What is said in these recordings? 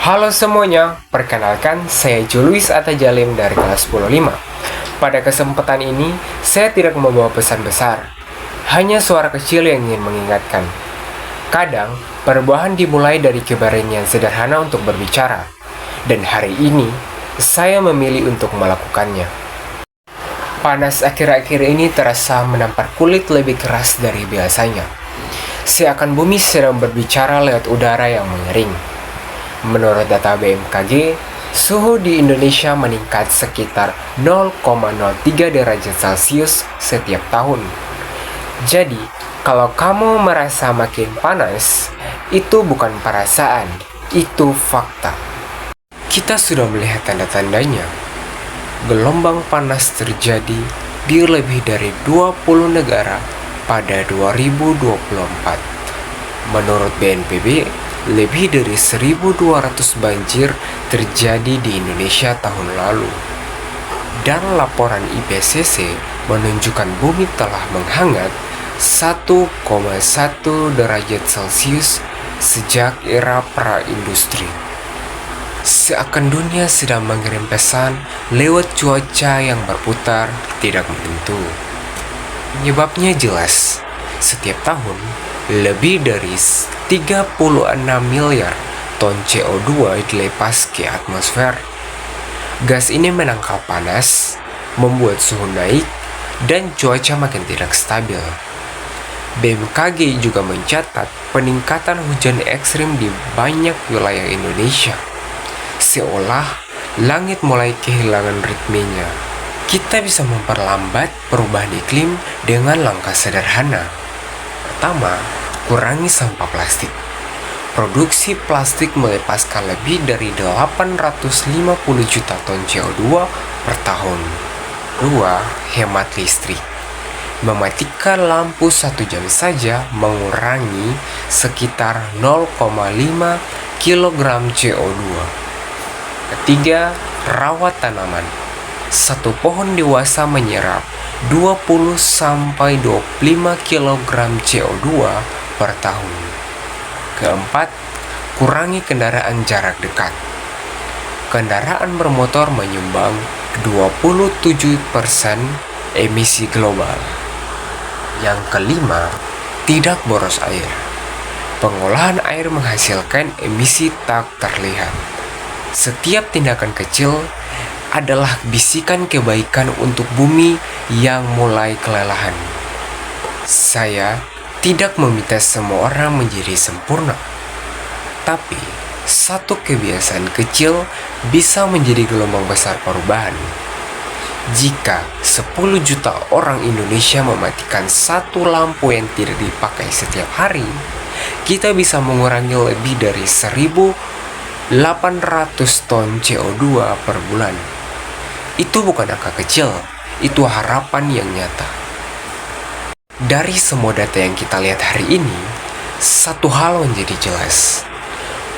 Halo semuanya, perkenalkan saya Julius Atajalim dari kelas 105. Pada kesempatan ini, saya tidak membawa pesan besar, hanya suara kecil yang ingin mengingatkan. Kadang, perubahan dimulai dari keberanian yang sederhana untuk berbicara, dan hari ini, saya memilih untuk melakukannya. Panas akhir-akhir ini terasa menampar kulit lebih keras dari biasanya. Seakan bumi sedang berbicara lewat udara yang mengering. Menurut data BMKG, suhu di Indonesia meningkat sekitar 0,03 derajat Celcius setiap tahun. Jadi, kalau kamu merasa makin panas, itu bukan perasaan, itu fakta. Kita sudah melihat tanda-tandanya. Gelombang panas terjadi di lebih dari 20 negara pada 2024. Menurut BNPB, lebih dari 1.200 banjir terjadi di Indonesia tahun lalu. Dan laporan IPCC menunjukkan bumi telah menghangat 1,1 derajat Celcius sejak era pra-industri. Seakan dunia sedang mengirim pesan lewat cuaca yang berputar tidak menentu. Penyebabnya jelas, setiap tahun lebih dari 36 miliar ton CO2 dilepas ke atmosfer. Gas ini menangkal panas, membuat suhu naik, dan cuaca makin tidak stabil. BMKG juga mencatat peningkatan hujan ekstrim di banyak wilayah Indonesia. Seolah langit mulai kehilangan ritmenya. Kita bisa memperlambat perubahan iklim dengan langkah sederhana. Pertama, kurangi sampah plastik. Produksi plastik melepaskan lebih dari 850 juta ton CO2 per tahun. 2. Hemat listrik. Mematikan lampu 1 jam saja mengurangi sekitar 0,5 kg CO2. Ketiga, rawat tanaman. Satu pohon dewasa menyerap 20-25 kg CO2 per tahun. Keempat, kurangi kendaraan jarak dekat. Kendaraan bermotor menyumbang 27% emisi global. Yang kelima, tidak boros air. Pengolahan air menghasilkan emisi tak terlihat. Setiap tindakan kecil adalah bisikan kebaikan untuk bumi yang mulai kelelahan. Saya tidak meminta semua orang menjadi sempurna, tapi satu kebiasaan kecil bisa menjadi gelombang besar perubahan. Jika 10 juta orang Indonesia mematikan satu lampu yang tidak dipakai setiap hari, kita bisa mengurangi lebih dari 1.800 ton CO2 per bulan. Itu bukan angka kecil, itu harapan yang nyata. Dari semua data yang kita lihat hari ini, satu hal menjadi jelas.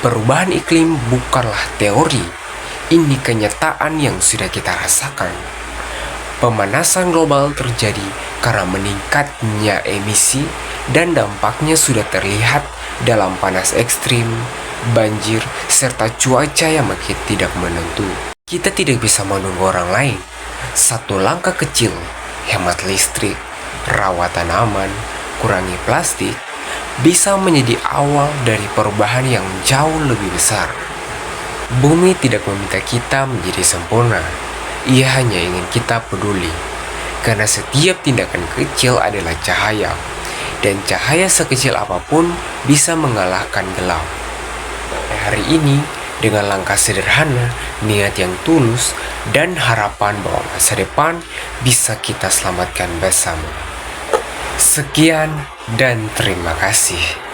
Perubahan iklim bukanlah teori, ini kenyataan yang sudah kita rasakan. Pemanasan global terjadi karena meningkatnya emisi dan dampaknya sudah terlihat dalam panas ekstrim, banjir, serta cuaca yang makin tidak menentu. Kita tidak bisa menunggu orang lain. Satu langkah kecil, hemat listrik, rawat tanaman, kurangi plastik, bisa menjadi awal dari perubahan yang jauh lebih besar. Bumi tidak meminta kita menjadi sempurna. Ia hanya ingin kita peduli. Karena setiap tindakan kecil adalah cahaya. Dan cahaya sekecil apapun bisa mengalahkan gelap. Hari ini, dengan langkah sederhana, niat yang tulus, dan harapan bahwa masa depan bisa kita selamatkan bersama. Sekian dan terima kasih.